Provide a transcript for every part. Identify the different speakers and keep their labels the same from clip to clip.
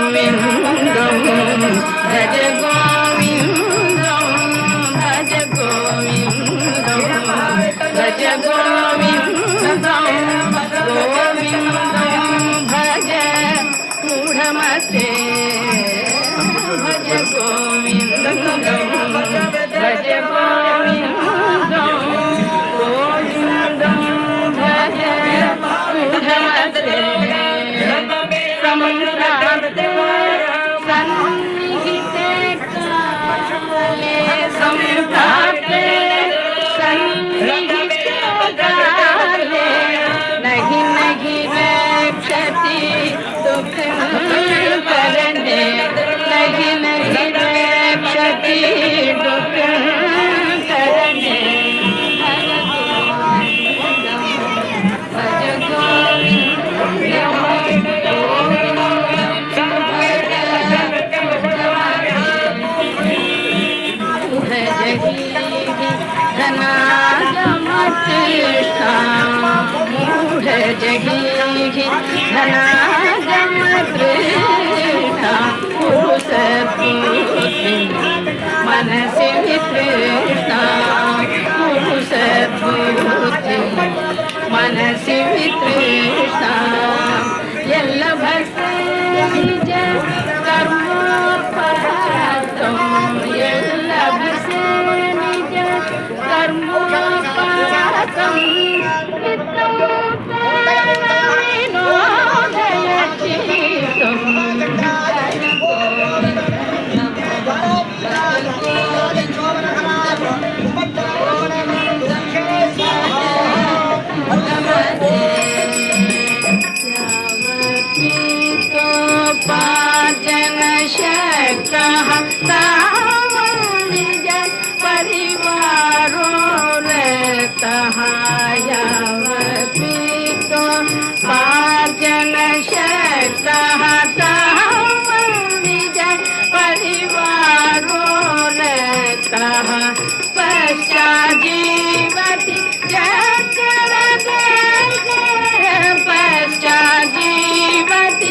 Speaker 1: गोविन्दं भज गोविन्दं भज गोविन्दं भज गोविन्दं गोविन्दं भज मूढमते भज गोविन्दं भज गोविन्दं गोविन्दं भज मूढमते समुद्राते सन्निहिते काले समुद्राते सन्निहिते काले नहीं नहीं रक्षति दुख करने नहीं नहीं रक्षति दुख करने भज धनागमकृष्णा मूढ जहि धनागमकृष्णा पुरुषपूति मनसि वितृष्णा पुरुषपूति मनसि वितृष्णा ಎಲ್ಲ ಭಕ್ತಿ ನಿಜ ಕರ್ಮೋಪರಾತಂ ಎಲ್ಲ ಭಕ್ತಿ ನಿಜ ಕರ್ಮೋಪರಾತಂ ನಿತ್ಯಂ ವಿನೋದಯ ಚಿತ್ತಂ पार्जन शक्तः तावनिज परिवारो रतः यावतीतो पार्जन शक्तः तावनिज परिवारो रतः पश्चाजीवति पश्चाजीवति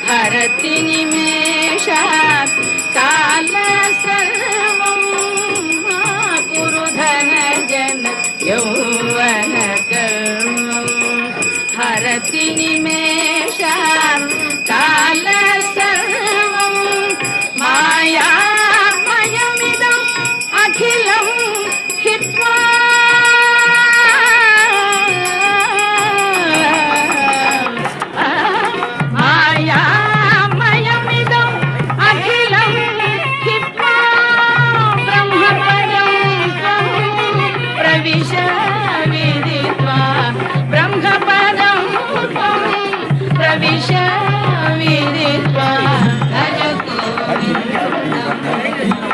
Speaker 1: हरति निमेषात् काल सर्वं कुरु धनजन यौवनगर्वं हरति निमेषात् काल सर्वं मायामयमिदम् अखिलं हित्वा ब्रह्मपदं प्रविश विदित्वा भज गोविन्दं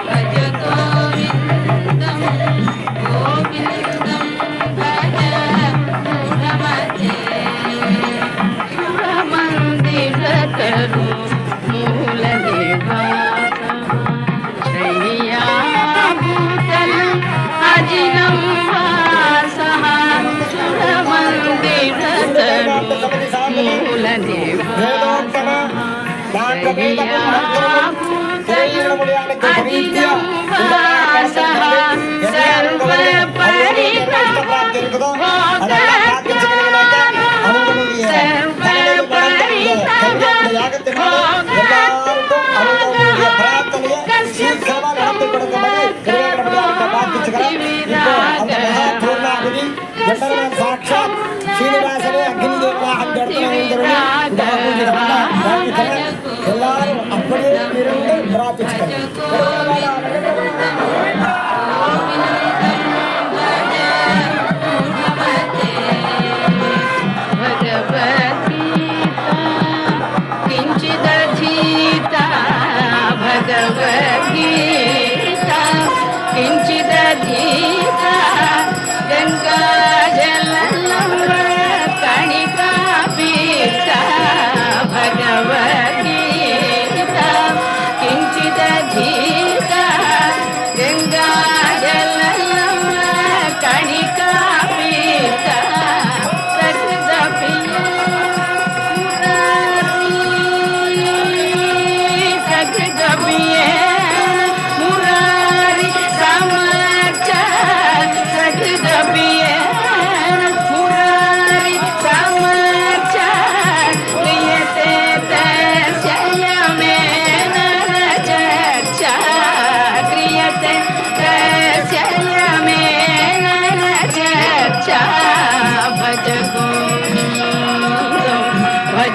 Speaker 1: भज गोविन्दं गोविन्दं भज मूढमते सुरमन्दिरतरु मूलनिवास शय्याभूतलम् अजिनं वासः सुरमन्दिरतरु मूलनिवास शय्याभूतलम् अजिनं वासः सर्वपरितः
Speaker 2: ಸಾಕ್ಷಾತ್ ಶ್ರೀನಿವಾಸನೇ ಅಗ್ನಿದೇವ எல்லாரும் அப்படியே இருந்து பிரார்த்திச்சுக்கணும்.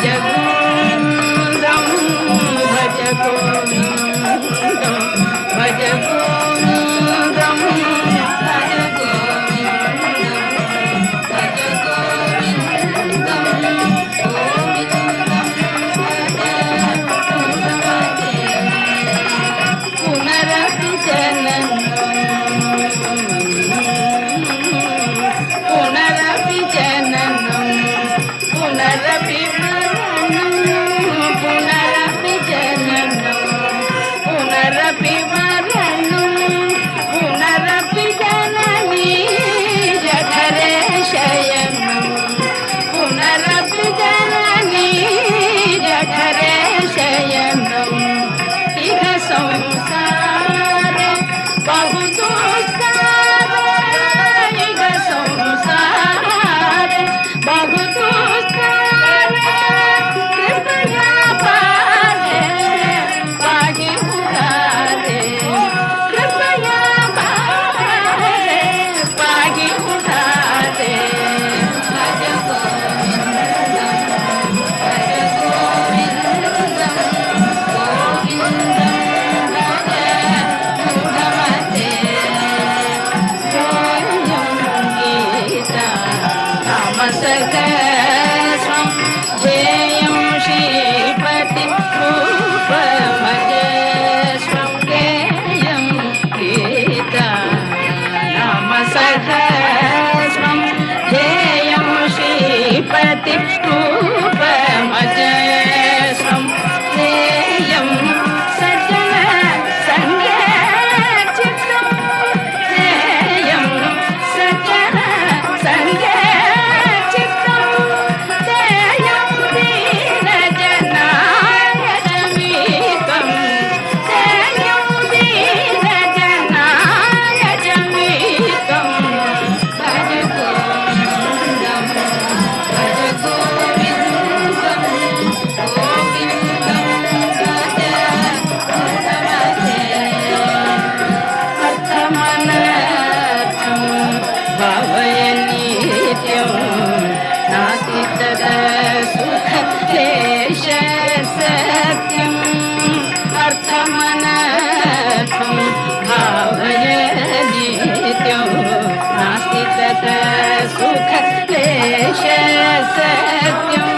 Speaker 1: गोविन्दं भज गोविन्दं भज गोविन्दं भज गोविन्दं भज गोविन्दं पुनरपि जननं पुनरपि जननं पुनरपि मरणं पुनरपि जननं पुनरपि मरणं पुनरपि जननी जठरे शयनं पुनरपि जननी जठरे शयनं इह संसारे बहु दुस्तर इह संसारे बहु दुस्तर कृपया पागे पागे उठारे कृपया पागे पागे उठारे भज गोविन्दं भज गोविन्दं गोविन्दं भज मूढमते ध्येयं गीता तामसकस्वं ध्येयं श्रीपति रूपमजस्वं ध्येयं गीता नामसकस्वं ध्येयं श्रीपति रूपमजस्वं ध्येयं सज्जन सङ्गचित्तं ध्येयं सज्जन सङ्गचित्तं ध्येयं दीनजनाय जमीकं ध्येयं दीनजनाय जमीकं भज गोविन्दं भज गोविन्दं गोविन्दं भज मूढमते अर्थमनर्थं भावय नित्यं नास्ति तदसुखक्लेश सत्यम् अर्थमनर्थं भावय नित्यं नास्ति तदसुखक्लेश सत्यम्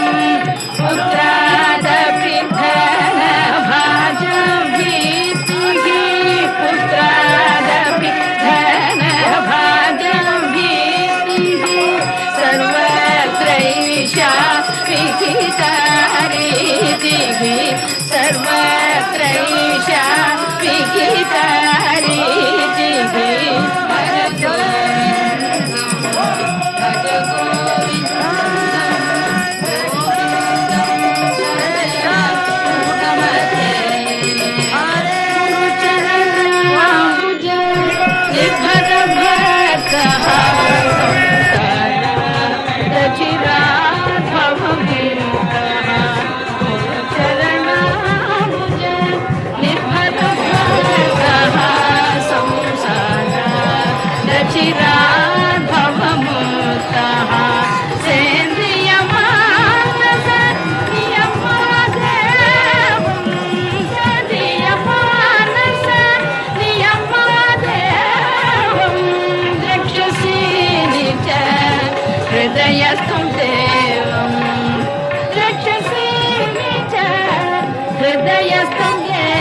Speaker 1: पुत्रादपि धनभाजं भीतिः पुत्रादपि धनभाजं भीतिः सर्वत्रैषा विहितारीतिः सर्वत्रैषा विहितारीतिः भज गोविन्दं भज गोविन्दं गोविन्दं भज मूढमते गुरुचरणाम्बुज निर्भरभक्तः रचिराभवमुक्तः गुरुचरणाम्बुज निर्भरभक्तः रचिराभवमुक्तः सेन्द्रियमानस नियमादेवं सदियमानस नियमादेवं रक्षसि निज हृदयस्थं देवं रक्षसि निज हृदयस्थं देवं